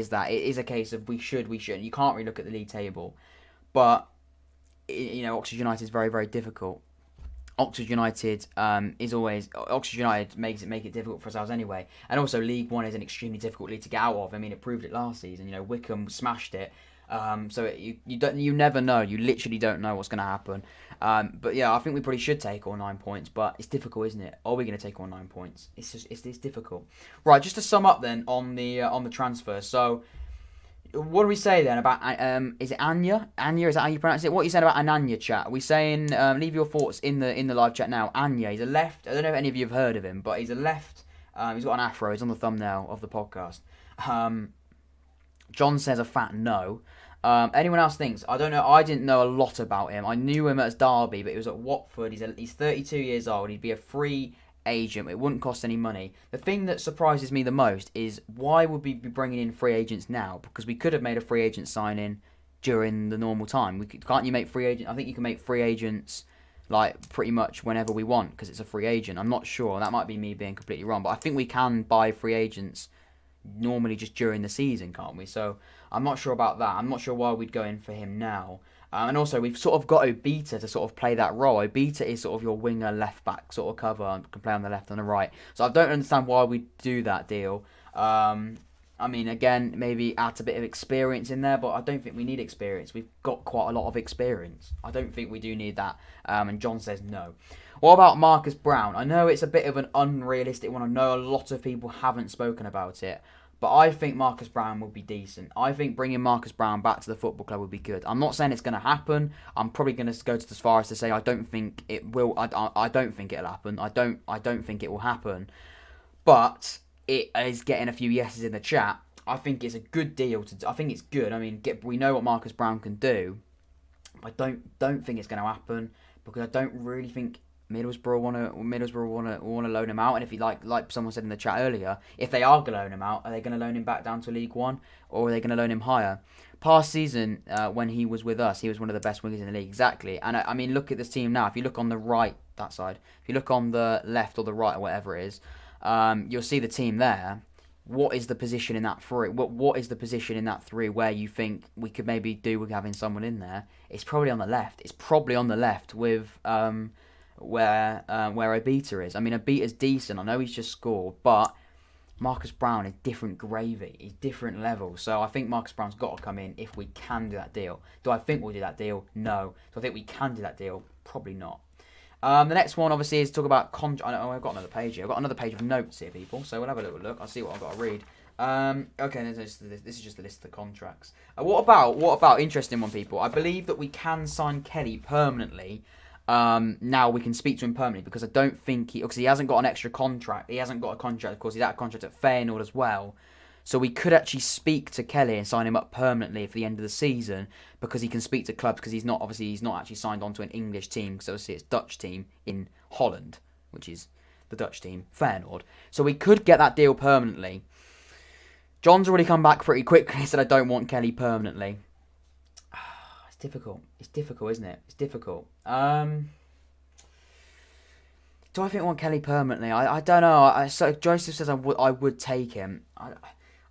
that. It is a case of we should. You can't really look at the league table, but Oxford United is very, very difficult. Oxford United Oxford United make it difficult for ourselves anyway, and also League One is an extremely difficult league to get out of. I mean, it proved it last season. Wickham smashed it. You never know. You literally don't know what's going to happen. But yeah, I think we probably should take all 9 points, but it's difficult, isn't it? Are we going to take all 9 points? It's difficult. Right, just to sum up then on the transfer. So, what do we say then about is it Anya? Anya, is that how you pronounce it? What are you saying about Ananya, chat? Are we saying leave your thoughts in the live chat now? Anya, he's a left. I don't know if any of you have heard of him, but he's a left. He's got an afro. He's on the thumbnail of the podcast. John says a fat no. Anyone else thinks? I don't know. I didn't know a lot about him. I knew him as Derby, but he was at Watford. He's 32 years old. He'd be a free agent. It wouldn't cost any money. The thing that surprises me the most is why would we be bringing in free agents now? Because we could have made a free agent signing during the normal time. Can't you make free agent? I think you can make free agents like pretty much whenever we want because it's a free agent. I'm not sure. That might be me being completely wrong, but I think we can buy free agents normally just during the season, can't we? So I'm not sure about that. I'm not sure why we'd go in for him now. And also, we've sort of got Obita to sort of play that role. Obita is sort of your winger left-back sort of cover and can play on the left and the right. So I don't understand why we do that deal. I mean, again, maybe add a bit of experience in there, but I don't think we need experience. We've got quite a lot of experience. I don't think we do need that. And John says no. What about Marcus Browne? I know it's a bit of an unrealistic one. I know a lot of people haven't spoken about it. But I think Marcus Browne will be decent. I think bringing Marcus Browne back to the football club would be good. I'm not saying it's going to happen. I'm probably going to go as far as to say I don't think it will. I don't think it'll happen. I don't think it will happen. But it is getting a few yeses in the chat. I think it's a good deal. I think it's good. I mean, we know what Marcus Browne can do. I don't think it's going to happen because I don't really think Middlesbrough want to loan him out, and if he like someone said in the chat earlier, if they are going to loan him out, are they going to loan him back down to League One, or are they going to loan him higher? Past season, when he was with us, he was one of the best wingers in the league, exactly. And I mean, look at this team now. If you look on the right, that side, if you look on the left or the right or whatever it is, you'll see the team there. what is the position in that three? What is the position in that three where you think we could maybe do with having someone in there? It's probably on the left. It's probably on the left with where Obita is. I mean, Obita's decent. I know he's just scored, but Marcus Browne is different gravy. He's different level. So I think Marcus Browne's got to come in if we can do that deal. Do I think we'll do that deal? No. Do I think we can do that deal? Probably not. The next one, obviously, is talk about I've got another page here. I've got another page of notes here, people. So we'll have a little look. I'll see what I've got to read. Okay, this is just the list of the contracts. What about interesting one, people? I believe that we can sign Kelly permanently. Now we can speak to him permanently because I don't think because he hasn't got an extra contract. He hasn't got a contract, of course. He's out of contract at Feyenoord as well. So we could actually speak to Kelly and sign him up permanently for the end of the season because he can speak to clubs because he's not actually signed on to an English team because obviously it's Dutch team in Holland, which is the Dutch team, Feyenoord. So we could get that deal permanently. John's already come back pretty quickly and said I don't want Kelly permanently. It's difficult. It's difficult, isn't it? It's difficult. Do I think I want Kelly permanently? I don't know. So Joseph says I would take him.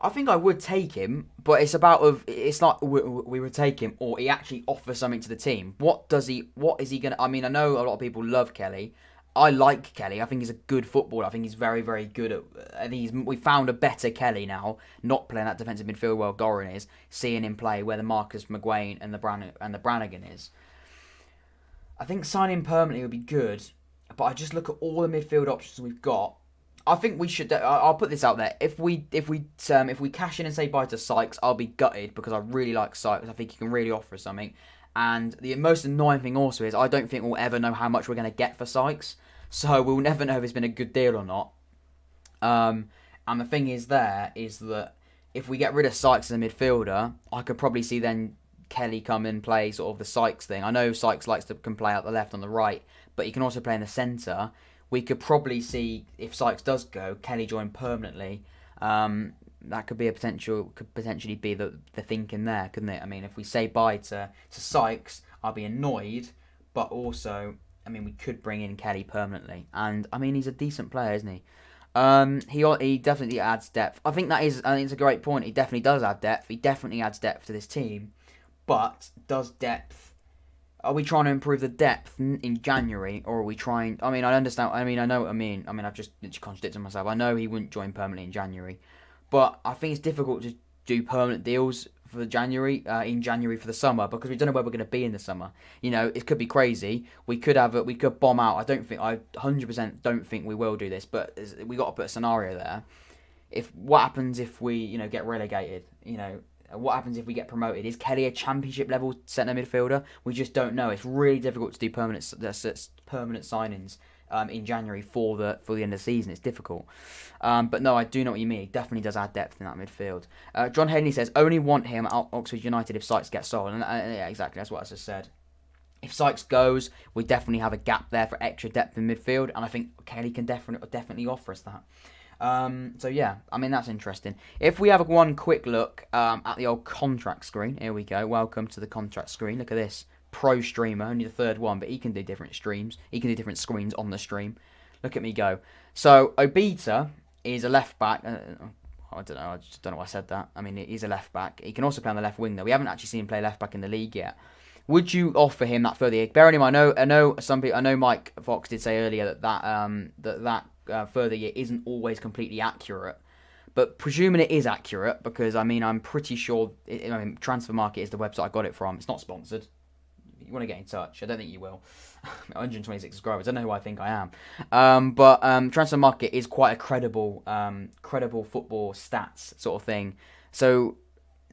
I think I would take him, but it's like we would take him or he actually offers something to the team. What is he going to... I mean, I know a lot of people love Kelly. I like Kelly. I think he's a good footballer. I think he's very, very good at... I think we found a better Kelly now, not playing that defensive midfield where Goran is, seeing him play where the Marcus McGuane and the Brannigan is. I think signing permanently would be good, but I just look at all the midfield options we've got. I think we should. I'll put this out there. If we cash in and say bye to Sykes, I'll be gutted because I really like Sykes. I think he can really offer something. And the most annoying thing also is I don't think we'll ever know how much we're going to get for Sykes. So we'll never know if it's been a good deal or not. And the thing is that if we get rid of Sykes as a midfielder, I could probably see then Kelly come and play sort of the Sykes thing. I know Sykes can play out the left on the right, but he can also play in the centre. We could probably see, if Sykes does go, Kelly join permanently. That could be could potentially be the thinking there, couldn't it? I mean, if we say bye to Sykes, I'll be annoyed, but also, I mean, we could bring in Kelly permanently. And, I mean, he's a decent player, isn't he? He definitely adds depth. I think it's a great point. He definitely does add depth. He definitely adds depth to this team. But does depth... Are we trying to improve the depth in January, or are we trying... I mean, I understand... I mean, I know what I mean. I mean, I've just contradicted myself. I know he wouldn't join permanently in January. But I think it's difficult to do permanent deals for January, in January for the summer, because we don't know where we're going to be in the summer. You know, it could be crazy. We could bomb out. I 100% don't think we will do this, but we got to put a scenario there. What happens if we, get relegated? What happens if we get promoted? Is Kelly a championship level centre midfielder? We just don't know. It's really difficult to do permanent signings in January for the end of the season. It's difficult. But no, I do know what you mean. He definitely does add depth in that midfield. John Henley says, only want him at Oxford United if Sykes gets sold. And yeah, exactly. That's what I just said. If Sykes goes, we definitely have a gap there for extra depth in midfield. And I think Kelly can definitely offer us that. So yeah, I mean, that's interesting. If we have one quick look at the old contract screen. Here we go. Welcome to the contract screen. Look at this. Pro streamer, only the third one, but he can do different streams. He can do different screens on the stream. Look at me go. So Obita is a left back. I don't know. I just don't know why I said that. I mean, he's a left back. He can also play on the left wing though. We haven't actually seen him play left back in the league yet. Would you offer him that further year? Bearing in mind, I know some people. I know Mike Fox did say earlier that further year isn't always completely accurate. But presuming it is accurate, because I mean, I'm pretty sure. Transfer Market is the website I got it from. It's not sponsored. You want to get in touch? I don't think you will. 126 subscribers. I don't know who I think I am. But Transfer Market is quite a credible football stats sort of thing. So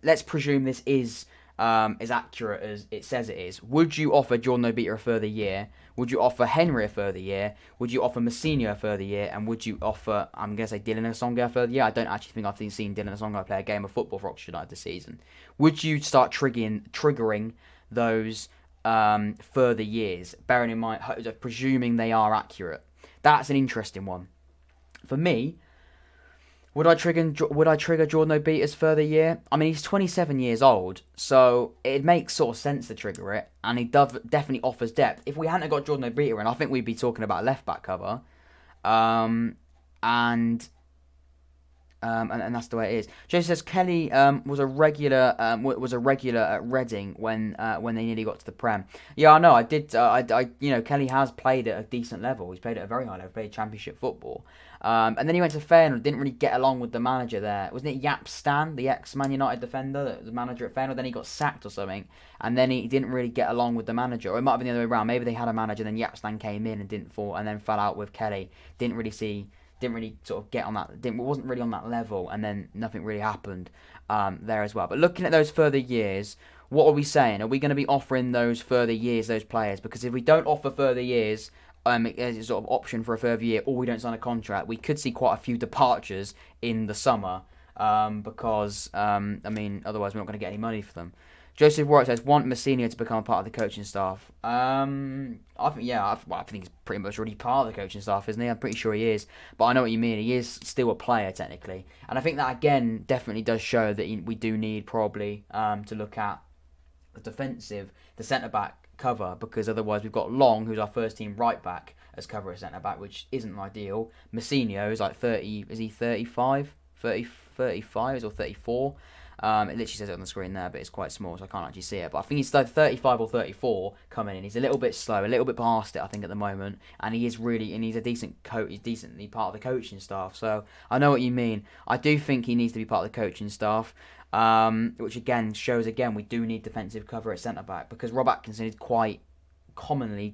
let's presume this is as accurate as it says it is. Would you offer Jordan Obita a further year? Would you offer Henry a further year? Would you offer Messina a further year? And would you offer, I'm going to say Dylan Asonga a further year? I don't actually think I've seen Dylan Asonga play a game of football for Oxford United this season. Would you start triggering those further years, bearing in mind, presuming they are accurate? That's an interesting one. For me, would I trigger Jordan Obita's further year? I mean, he's 27 years old, so it makes sort of sense to trigger it, and he definitely offers depth. If we hadn't got Jordan Obita in, I think we'd be talking about a left back cover, and And that's the way it is. Jason says Kelly was a regular at Reading when they nearly got to the Prem. Yeah, I know. I did. Kelly has played at a decent level. He's played at a very high level. Played Championship football. And then he went to Feyenoord. Didn't really get along with the manager there. Wasn't it Jaap Stan, the ex-Man United defender, the manager at Feyenoord? Then he got sacked or something. And then he didn't really get along with the manager. Or it might have been the other way around. Maybe they had a manager, then Jaap Stan came in and then fell out with Kelly. Didn't really sort of get on that. Wasn't really on that level, and then nothing really happened there as well. But looking at those further years, what are we saying? Are we going to be offering those further years, those players? Because if we don't offer further years, as a sort of option for a further year, or we don't sign a contract, we could see quite a few departures in the summer. Because otherwise we're not going to get any money for them. Joseph Warwick says, want Mousinho to become a part of the coaching staff. I think he's pretty much already part of the coaching staff, isn't he? I'm pretty sure he is. But I know what you mean. He is still a player, technically. And I think that, again, definitely does show that we do need probably to look at the centre-back cover, because otherwise we've got Long, who's our first-team right-back, as cover as centre-back, which isn't ideal. Mousinho is like 30, is he 35? 35 or 34? It literally says it on the screen there, but it's quite small, so I can't actually see it. But I think he's like 35 or 34 coming in. He's a little bit slow, a little bit past it, I think, at the moment. And he's a decent coach. He's decently part of the coaching staff. So I know what you mean. I do think he needs to be part of the coaching staff, which again shows we do need defensive cover at centre back, because Rob Atkinson is quite commonly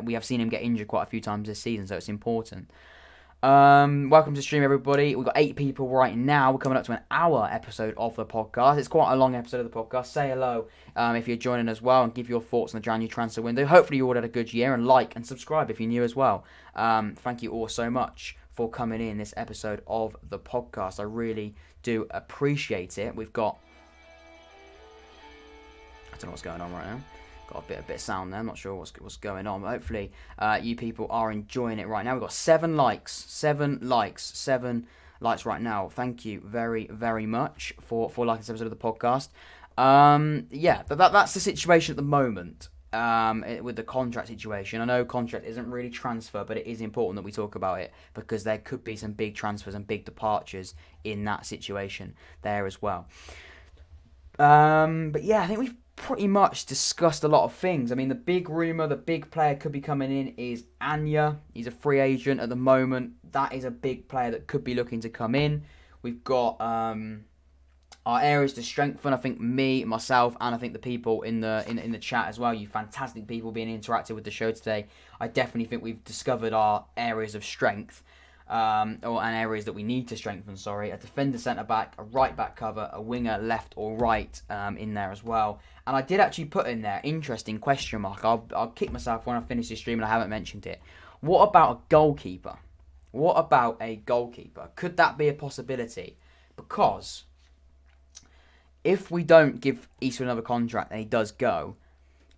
we have seen him get injured quite a few times this season, so it's important. Welcome to stream, everybody. We've got 8 people right now. We're coming up to an hour episode of the podcast. It's quite a long episode of the podcast. Say hello if you're joining as well, and give your thoughts on the January transfer window. Hopefully you all had a good year, and like and subscribe if you're new as well. Thank you all so much for coming in this episode of the podcast. I really do appreciate it. We've got, I don't know what's going on right now. Got a bit of sound there. I'm not sure what's going on, but hopefully you people are enjoying it right now. We've got 7 likes right now. Thank you very, very much for liking this episode of the podcast. That's the situation at the moment with the contract situation. I know contract isn't really transfer, but it is important that we talk about it, because there could be some big transfers and big departures in that situation there as well. But yeah, I think we've pretty much discussed a lot of things. I mean, the big rumour, the big player could be coming in is Anya. He's a free agent at the moment. That is a big player that could be looking to come in. We've got our areas to strengthen. I think myself, and I think the people in the chat as well. You fantastic people being interactive with the show today. I definitely think we've discovered our areas of strength. And areas that we need to strengthen, a defender, centre-back, a right-back cover, a winger, left or right in there as well. And I did actually put in there, interesting question mark. I'll kick myself when I finish this stream and I haven't mentioned it. What about a goalkeeper? Could that be a possibility? Because if we don't give Eastwood another contract and he does go,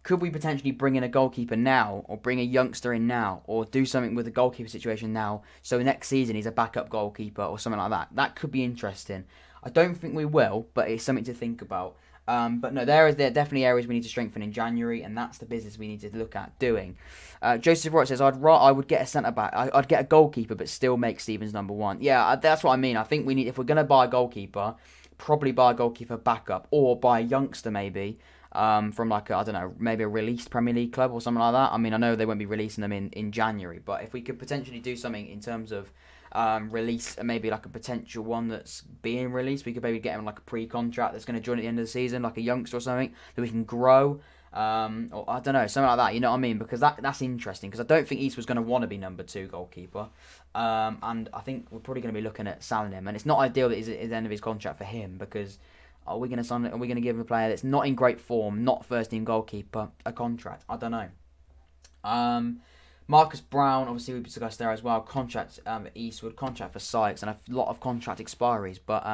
could we potentially bring in a goalkeeper now, or bring a youngster in now, or do something with the goalkeeper situation now, so next season he's a backup goalkeeper or something like that? That could be interesting. I don't think we will, but it's something to think about. But no, there are definitely areas we need to strengthen in January, and that's the business we need to look at doing. Joseph Wright says, I would get a centre-back. I'd get a goalkeeper, but still make Stevens number 1. Yeah, that's what I mean. I think we need, if we're going to buy a goalkeeper, probably buy a goalkeeper backup, or buy a youngster maybe. From maybe a released Premier League club or something like that. I mean, I know they won't be releasing them in January, but if we could potentially do something in terms of release, maybe like a potential one that's being released, we could maybe get him like a pre-contract that's going to join at the end of the season, like a youngster or something that we can grow, or I don't know, something like that. You know what I mean? Because that's interesting. Because I don't think East was going to want to be number 2 goalkeeper, and I think we're probably going to be looking at selling him, and it's not ideal that he's at the end of his contract for him, because are we going to give him a player that's not in great form, not first team goalkeeper, a contract? I don't know. Marcus Browne, obviously we discussed there as well. Contract Eastwood, contract for Sykes, and a lot of contract expiries. But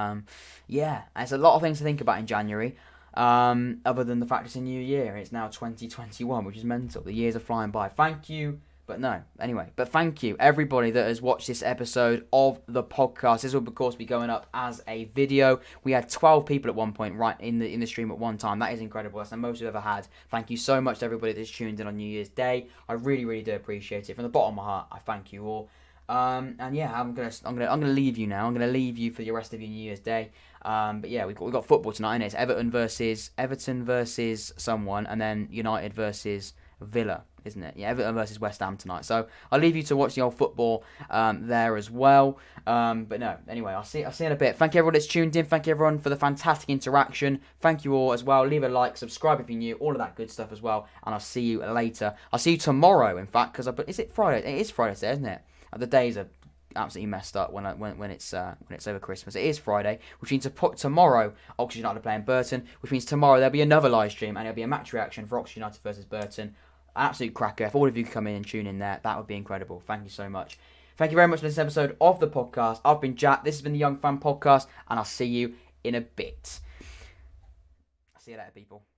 there's a lot of things to think about in January. Other than the fact it's a new year, it's now 2021, which is mental. The years are flying by. Thank you. But thank you everybody that has watched this episode of the podcast. This will of course be going up as a video. We had 12 people at one point right in the stream at one time. That is incredible. That's the most we've ever had. Thank you so much to everybody that's tuned in on New Year's Day. I really, really do appreciate it. From the bottom of my heart, I thank you all. And yeah, I'm gonna leave you now. I'm gonna leave you for the rest of your New Year's Day. But yeah, we've got football tonight, innit? It's Everton versus someone, and then United versus Villa, isn't it? Yeah, Everton versus West Ham tonight. So I'll leave you to watch the old football there as well. But no, anyway, I'll see you in a bit. Thank you everyone that's tuned in. Thank you everyone for the fantastic interaction. Thank you all as well. Leave a like, subscribe if you're new, all of that good stuff as well. And I'll see you later. I'll see you tomorrow, in fact, because is it Friday? It is Friday today, isn't it? The days are absolutely messed up when it's over Christmas. It is Friday, which means tomorrow Oxford United are playing Burton, which means tomorrow there'll be another live stream and it'll be a match reaction for Oxford United versus Burton. Absolute cracker. If all of you could come in and tune in there, that would be incredible. Thank you so much. Thank you very much for this episode of the podcast. I've been Jack. This has been the Young Fan Podcast, and I'll see you in a bit. See you later, people.